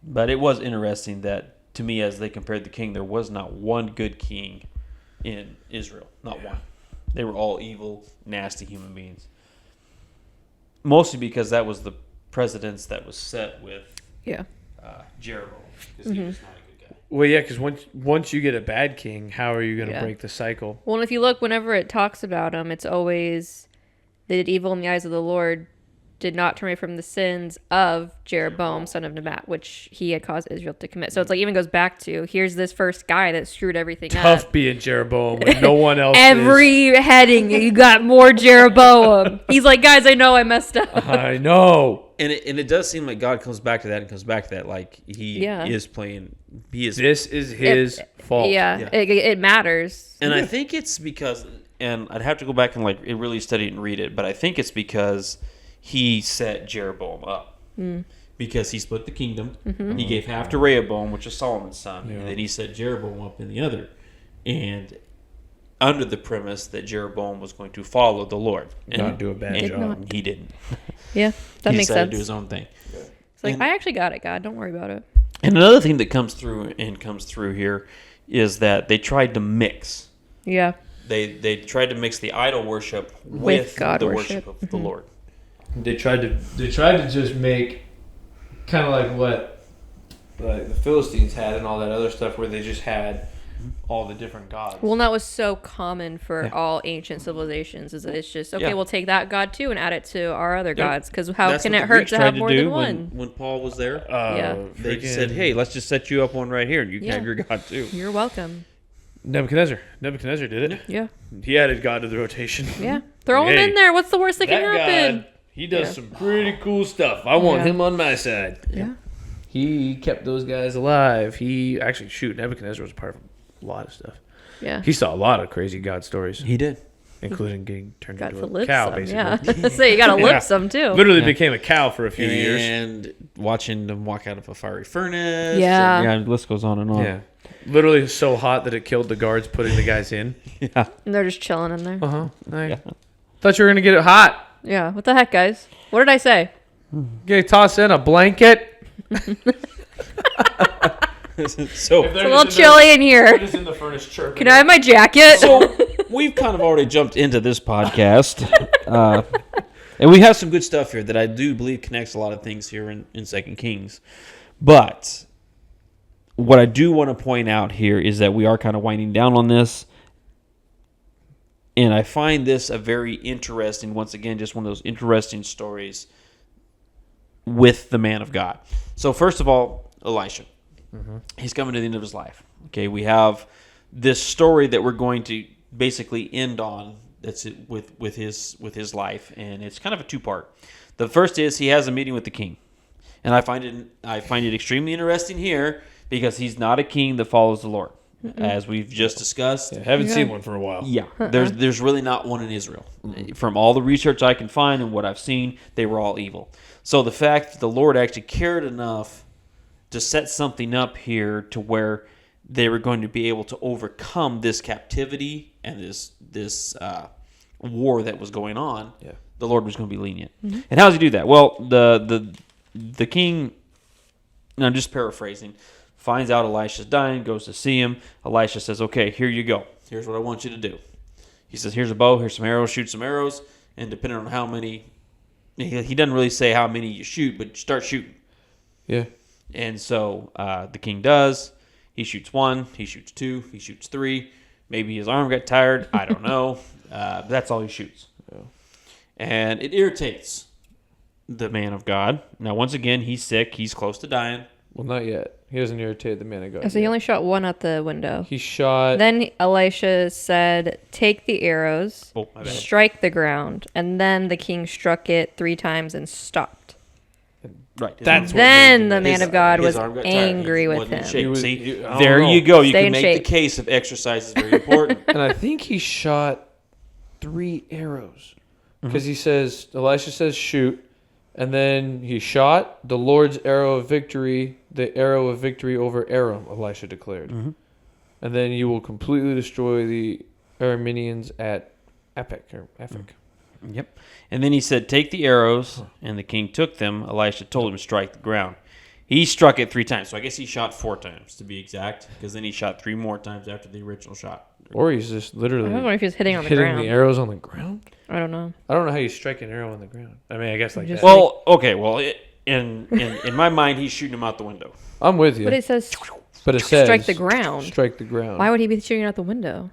But it was interesting that, to me, as they compared the king, there was not one good king in Israel. Not one. They were all evil, nasty human beings. Mostly because that was the precedence that was set with Jeroboam. Because he was not a good guy. Well, yeah, because once you get a bad king, how are you going to break the cycle? Well, if you look, whenever it talks about him, it's always they did evil in the eyes of the Lord, did not turn away from the sins of Jeroboam, son of Nebat, which he had caused Israel to commit. So it's like even goes back to, here's this first guy that screwed everything up. Tough being Jeroboam when no one else Every heading, you got more Jeroboam. He's like, guys, I know I messed up. I know. And it does seem like God comes back to that and comes back to that. Like, he is playing. This is his fault. Yeah. It matters. And I think it's because, and I'd have to go back and really study it and read it, but I think it's because he set Jeroboam up. Because he split the kingdom. Mm-hmm. He gave half to Rehoboam, which is Solomon's son. Yeah. And then he set Jeroboam up in the other. And under the premise that Jeroboam was going to follow the Lord. And not do a bad job. He didn't. Yeah, that makes sense. He decided to do his own thing. It's like, I actually got it, God. Don't worry about it. And another thing that comes through here is that they tried to mix. Yeah. They tried to mix the idol worship with God the worship of the Lord. They tried to just make kind of like what the Philistines had and all that other stuff, where they just had all the different gods. Well, that was so common for all ancient civilizations. Is that it's just we'll take that god too and add it to our other gods, because how can it hurt to have more than one? When Paul was there, they freaking said, "Hey, let's just set you up one right here, and you can have your god too." You're welcome. Nebuchadnezzar did it. Yeah. He added God to the rotation. Yeah. Throw him in there. What's the worst that can happen? God, he does some pretty cool stuff. I want him on my side. Yeah. He kept those guys alive. Nebuchadnezzar was a part of a lot of stuff. Yeah. He saw a lot of crazy God stories. He did. Including getting turned got into to a live cow, some, basically. Yeah. So you got to live some, too. Literally became a cow for a few years. And watching them walk out of a fiery furnace. Yeah. And, the list goes on and on. Yeah. Literally so hot that it killed the guards putting the guys in. Yeah. And they're just chilling in there. Thought you were going to get it hot. Yeah. What the heck, guys? What did I say? Okay, toss in a blanket. So it's a little chilly in here. In the furnace chirping. Can I have my jacket? So we've kind of already jumped into this podcast. And we have some good stuff here that I do believe connects a lot of things here in 2 Kings. But what I do want to point out here is that we are kind of winding down on this. And I find this a very interesting, once again, just one of those interesting stories with the man of God. So first of all, Elisha. Mm-hmm. He's coming to the end of his life. Okay, we have this story that we're going to basically end on. That's it with his life, and it's kind of a two-part. The first is he has a meeting with the king, and I find it extremely interesting here because he's not a king that follows the Lord, as we've just discussed. Haven't seen one for a while. Yeah, there's really not one in Israel. From all the research I can find and what I've seen, they were all evil. So the fact that the Lord actually cared enough to set something up here to where they were going to be able to overcome this captivity and this war that was going on, the Lord was going to be lenient. Mm-hmm. And how does he do that? Well, the king, and I'm just paraphrasing, finds out Elisha's dying, goes to see him. Elisha says, okay, here you go. Here's what I want you to do. He says, here's a bow, here's some arrows, shoot some arrows, and depending on how many, he doesn't really say how many you shoot, but start shooting. Yeah. And so the king does. He shoots one. He shoots two. He shoots three. Maybe his arm got tired. I don't know. But that's all he shoots. Yeah. And it irritates the man of God. Now, once again, he's sick. He's close to dying. Well, not yet. He doesn't irritate the man of God. So he only shot one out the window. He shot... Then Elisha said, take the arrows, strike the ground. And then the king struck it 3 times and stopped. Right. Then the man of God was angry with him. See, there you go. You can make the case of exercise is very important. And I think he shot 3 arrows. Because he says, Elisha says shoot. And then he shot the Lord's arrow of victory, the arrow of victory over Aram, Elisha declared. Mm-hmm. And then you will completely destroy the Arameans at Epic. Yep. And then he said, take the arrows, and the king took them. Elisha told him to strike the ground. He struck it 3 times. So I guess he shot 4 times to be exact, because then he shot 3 more times after the original shot. Or he's just literally I don't know if he's hitting on the hitting ground. the arrows on the ground. I don't know. I don't know how you strike an arrow on the ground. I mean, I guess like Just that. Well, okay. Well, in my mind, he's shooting him out the window. I'm with you. But it says says strike the ground. Strike the ground. Why would he be shooting out the window?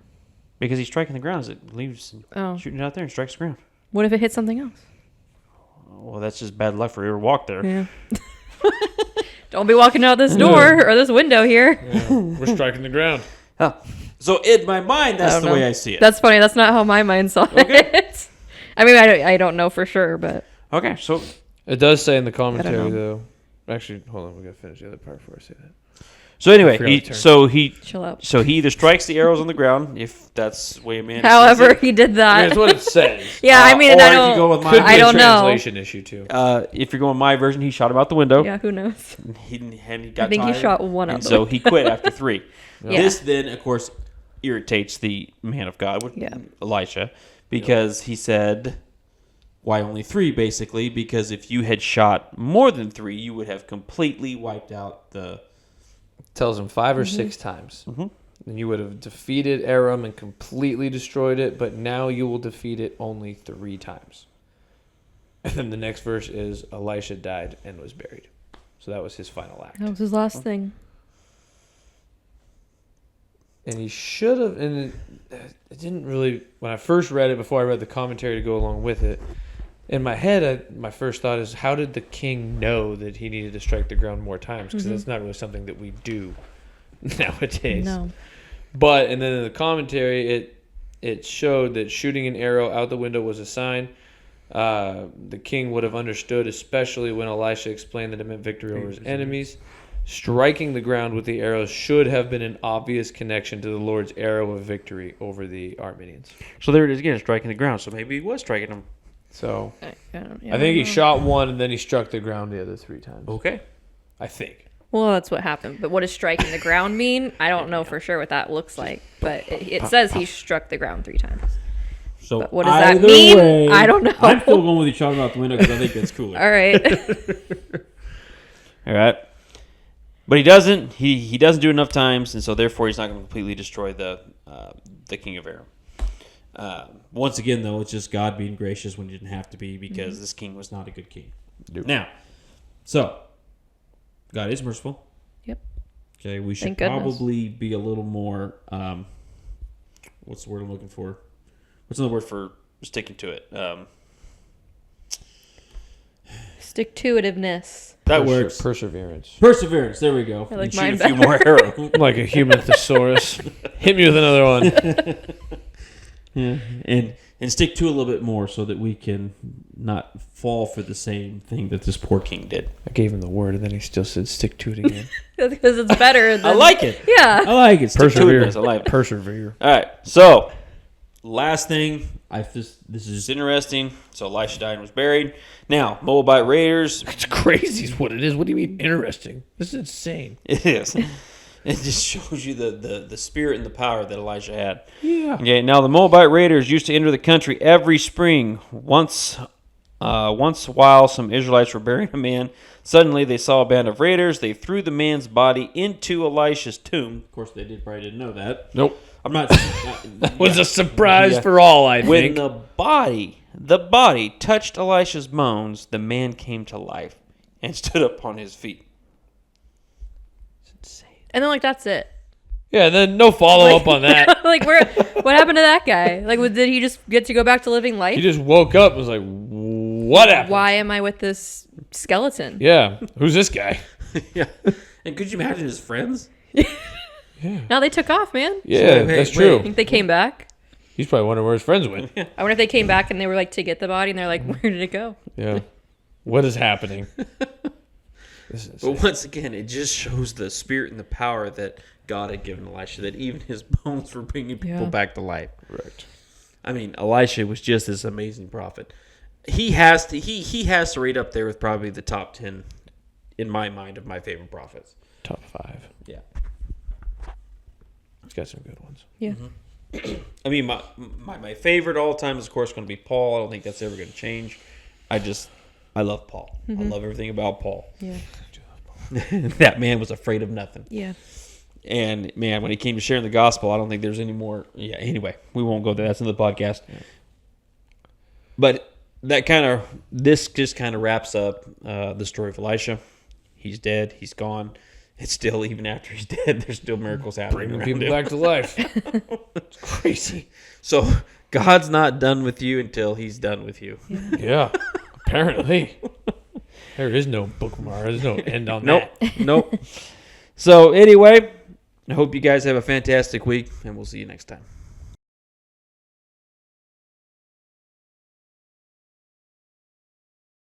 Because he's striking the ground as it leaves, shooting it out there and strikes the ground. What if it hits something else? Well, that's just bad luck for whoever walked there. Yeah. Don't be walking out this door or this window here. Yeah, we're striking the ground. Huh. So in my mind, that's the way I see it. That's funny. That's not how my mind saw it. I mean, I don't know for sure, but Okay, so It does say in the I commentary don't though. Actually, hold on. We gotta finish the other part before I say that. anyway, forgot the term. chill out. he either strikes the arrows on the ground, if that's the way a man. However, sees it. he did I mean, that. that's what it says. Yeah, I mean, or I if don't. you go with Could be I a don't know. translation issue too. If you're going my version, he shot him out the window. Yeah, who knows? And he got I think he tired, shot one and of so them. he quit after 3. Yeah. This then, of course, irritates the man of God, Elisha, because he said, "Why only 3?" Basically, because if you had shot more than 3, you would have completely wiped out the. Tells him 5 or 6 times. And you would have defeated Aram and completely destroyed it, but now you will defeat it only 3 times. And then the next verse is Elisha died and was buried. So that was his final act. That was his last thing. And he should have, and it didn't really, when I first read it, before I read the commentary to go along with it, in my head, my first thought is, how did the king know that he needed to strike the ground more times? Because that's not really something that we do nowadays. No. But, and then in the commentary, it showed that shooting an arrow out the window was a sign. The king would have understood, especially when Elisha explained that it meant victory over his enemies. Striking the ground with the arrows should have been an obvious connection to the Lord's arrow of victory over the Armenians. So there it is again, striking the ground. So maybe he was striking him. So I think he don't know. shot one and then he struck the ground the other 3 times. Okay. I think. Well, that's what happened. But what does striking the ground mean? I don't know for sure what that looks like. But it says he struck the ground 3 times. So But what does that either mean? way, I don't know. I'm still going with you shot him out the window because I think that's cooler. All right. All right. But he doesn't. He doesn't do enough times, and so therefore he's not going to completely destroy the king of Aram. Once again, though, it's just God being gracious when he didn't have to be, because this king was not a good king. Nope. Now, so God is merciful. Yep. Okay, we should Thank goodness. probably be a little more. What's the word I'm looking for? What's another word for sticking to it? Stick-to-itiveness. That works. Perseverance. Perseverance. There we go. I like And shoot mine a few more arrows. Like a human thesaurus. Hit me with another one. Yeah, and stick to it a little bit more so that we can not fall for the same thing that this poor king did. I gave him the word and then he still said stick to it again. Because it's better than... I like it. Yeah. I like it. Stick to Persevere. it. I like it. Persevere. All right. So, last thing. This is just interesting. So Elisha died and was buried. Now, Moabite raiders. It's crazy is what it is. What do you mean interesting? This is insane. It is. It just shows you the spirit and the power that Elisha had. Yeah. Okay. Now the Moabite raiders used to enter the country every spring. Once while some Israelites were burying a man, suddenly they saw a band of raiders. They threw the man's body into Elisha's tomb. Of course, they probably didn't know that. Nope. I'm not. That was a surprise for all, I When think. the body touched Elisha's bones, the man came to life and stood up on his feet. It's insane. And then, like, that's it. Yeah, and then no follow-up on that. Like, what happened to that guy? Like, did he just get to go back to living life? He just woke up and was like, what happened? Why am I with this skeleton? Yeah. Who's this guy? Yeah. And could you imagine his friends? Now they took off, man. Yeah, So, that's I true. think they came back. He's probably wondering where his friends went. I wonder if they came back and they were like to get the body and they're like, where did it go? Yeah. What is happening? This is But once again, it just shows the spirit and the power that God had given Elisha, that even his bones were bringing people back to life. correct. I mean, Elisha was just this amazing prophet. He has to rate up there with probably the top 10 in my mind of my favorite prophets. Top 5. Yeah. He's got some good ones. Yeah. I mean, my favorite all time is, of course, going to be Paul. I don't think that's ever going to change. I love Paul. I love everything about Paul. Yeah. that man was afraid of nothing. Yeah. And man, when he came to sharing the gospel, I don't think there's any more. Yeah. Anyway, we won't go there. That's another podcast. Yeah. But this just kind of wraps up the story of Elisha. He's dead. He's gone. It's still, even after he's dead, there's still miracles happening. Bringing around people him. back to life. It's crazy. So God's not done with you until He's done with you. Yeah. Apparently. There is no bookmark. There's no end on Nope. that. Nope. So anyway, I hope you guys have a fantastic week, and we'll see you next time.